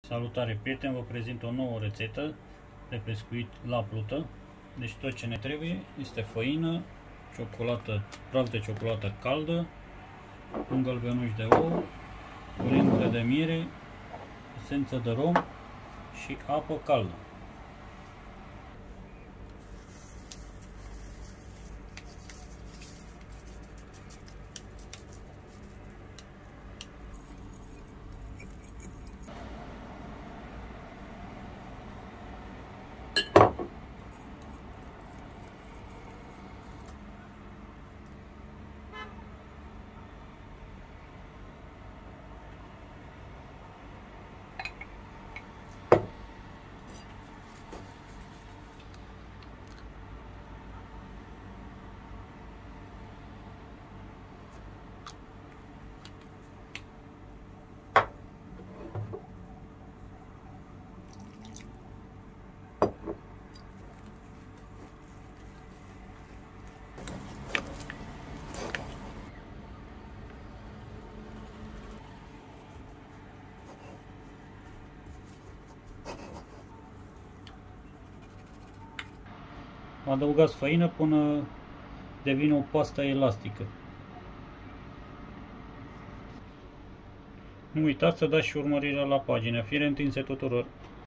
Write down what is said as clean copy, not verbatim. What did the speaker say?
Salutare prieteni, vă prezint o nouă rețetă de pescuit la plută. Deci tot ce ne trebuie este făină, ciocolată, praf de ciocolată caldă, un gălbenuș de ou, o lingură de miere, esență de rom și apă caldă. Adăugați făină până devine o pastă elastică. Nu uitați să dați și urmărirea la pagină. Fire întinse tuturor!